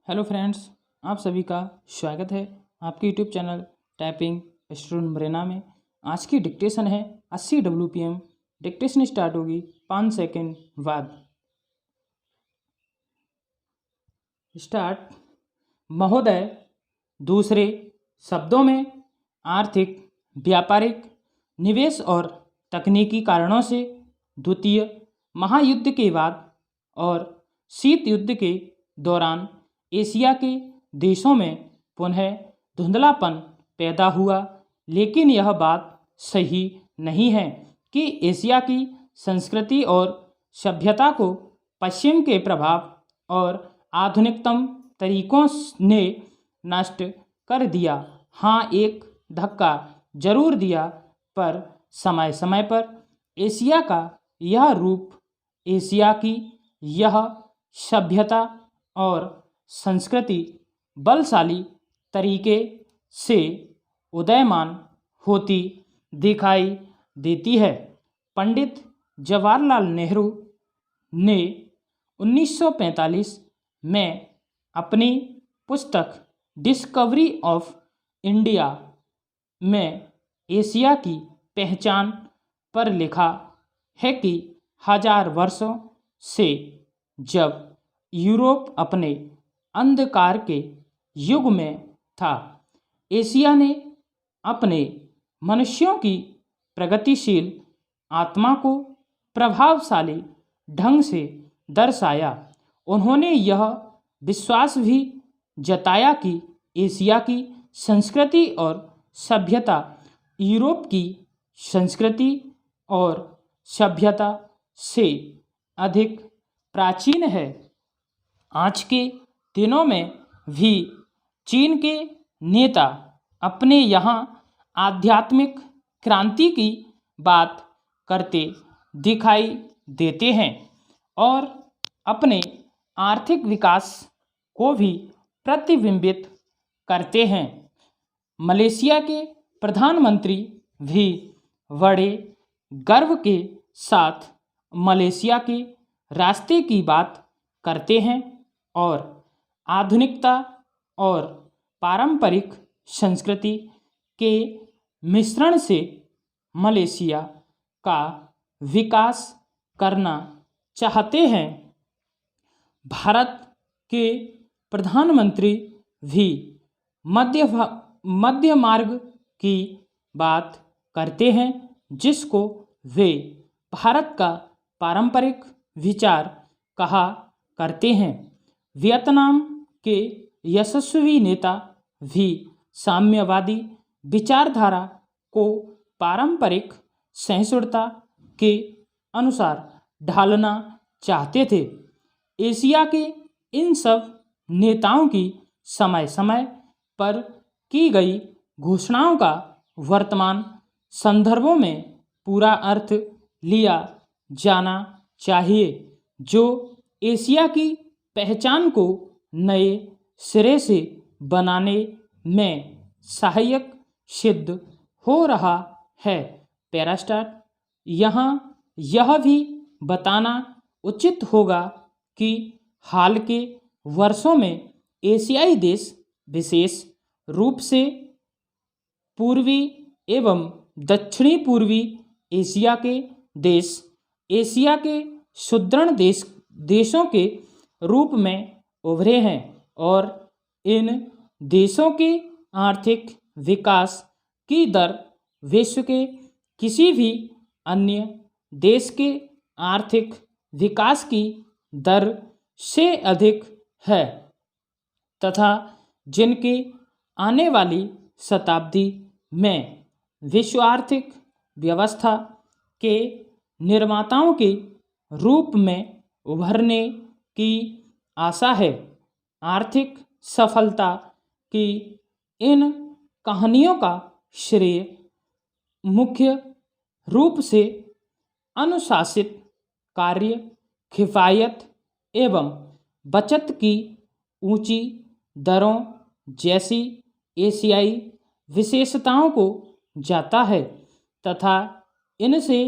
Hello friends, आप सभी का स्वागत है आपके यूट्यूब चैनल टाइपिंग स्टूडेंट मरेना में। आज की डिक्टेशन है 80 WPM। डिक्टेशन स्टार्ट होगी 5 सेकंड बाद। स्टार्ट। महोदय, दूसरे शब्दों में आर्थिक, व्यापारिक, निवेश और तकनीकी कारणों से द्वितीय महायुद्ध के बाद और शीत युद्ध के दौरान एशिया के देशों में पुनः धुंधलापन पैदा हुआ, लेकिन यह बात सही नहीं है कि एशिया की संस्कृति और सभ्यता को पश्चिम के प्रभाव और आधुनिकतम तरीकों ने नष्ट कर दिया। हाँ, एक धक्का जरूर दिया, पर समय समय पर एशिया का यह रूप, एशिया की यह सभ्यता और संस्कृति बलशाली तरीके से उदयमान होती दिखाई देती है। पंडित जवाहरलाल नेहरू ने 1945 में अपनी पुस्तक डिस्कवरी ऑफ इंडिया में एशिया की पहचान पर लिखा है कि हजार वर्षों से जब यूरोप अपने अंधकार के युग में था, एशिया ने अपने मनुष्यों की प्रगतिशील आत्मा को प्रभावशाली ढंग से दर्शाया। उन्होंने यह विश्वास भी जताया कि एशिया की संस्कृति और सभ्यता यूरोप की संस्कृति और सभ्यता से अधिक प्राचीन है। आज के दिनों में भी चीन के नेता अपने यहाँ आध्यात्मिक क्रांति की बात करते दिखाई देते हैं और अपने आर्थिक विकास को भी प्रतिबिंबित करते हैं। मलेशिया के प्रधानमंत्री भी बड़े गर्व के साथ मलेशिया के रास्ते की बात करते हैं और आधुनिकता और पारंपरिक संस्कृति के मिश्रण से मलेशिया का विकास करना चाहते हैं। भारत के प्रधानमंत्री भी मध्य मार्ग की बात करते हैं, जिसको वे भारत का पारंपरिक विचार कहा करते हैं। वियतनाम के यशस्वी नेता भी साम्यवादी विचारधारा को पारंपरिक सहिष्णुता के अनुसार ढालना चाहते थे। एशिया के इन सब नेताओं की समय समय पर की गई घोषणाओं का वर्तमान संदर्भों में पूरा अर्थ लिया जाना चाहिए, जो एशिया की पहचान को नए सिरे से बनाने में सहायक सिद्ध हो रहा है। पैरास्टार्ट। यहाँ यह भी बताना उचित होगा कि हाल के वर्षों में एशियाई देश, विशेष रूप से पूर्वी एवं दक्षिणी पूर्वी एशिया के देश, एशिया के सुदृढ़ देशों के रूप में उभरे हैं और इन देशों के आर्थिक विकास की दर विश्व के किसी भी अन्य देश के आर्थिक विकास की दर से अधिक है तथा जिनके आने वाली शताब्दी में विश्व आर्थिक व्यवस्था के निर्माताओं के रूप में उभरने की आशा है। आर्थिक सफलता की इन कहानियों का श्रेय मुख्य रूप से अनुशासित कार्य, किफायत एवं बचत की ऊंची दरों जैसी एशियाई विशेषताओं को जाता है तथा इनसे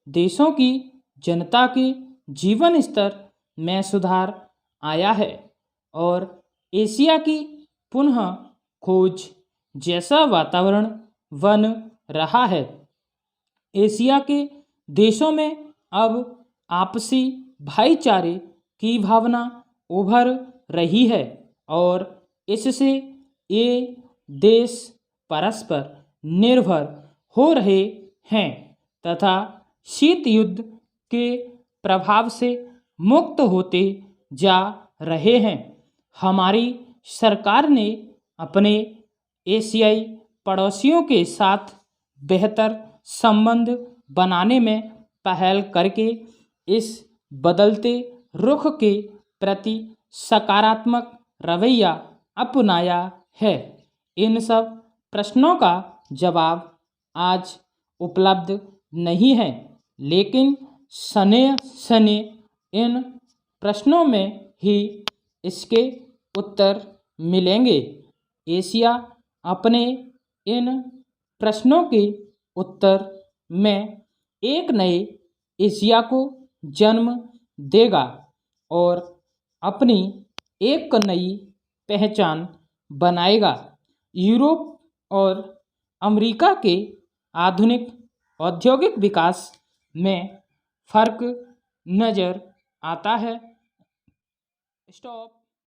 देशों की जनता के जीवन स्तर में सुधार आया है और एशिया की पुनः खोज जैसा वातावरण बन रहा है। एशिया के देशों में अब आपसी भाईचारे की भावना उभर रही है और इससे ये देश परस्पर निर्भर हो रहे हैं तथा शीत युद्ध के प्रभाव से मुक्त होते जा रहे हैं। हमारी सरकार ने अपने एशियाई पड़ोसियों के साथ बेहतर संबंध बनाने में पहल करके इस बदलते रुख के प्रति सकारात्मक रवैया अपनाया है। इन सब प्रश्नों का जवाब आज उपलब्ध नहीं है, लेकिन सने सने इन प्रश्नों में ही इसके उत्तर मिलेंगे। एशिया अपने इन प्रश्नों के उत्तर में एक नए एशिया को जन्म देगा और अपनी एक नई पहचान बनाएगा। यूरोप और अमेरिका के आधुनिक औद्योगिक विकास में फर्क नज़र आता है। स्टॉप।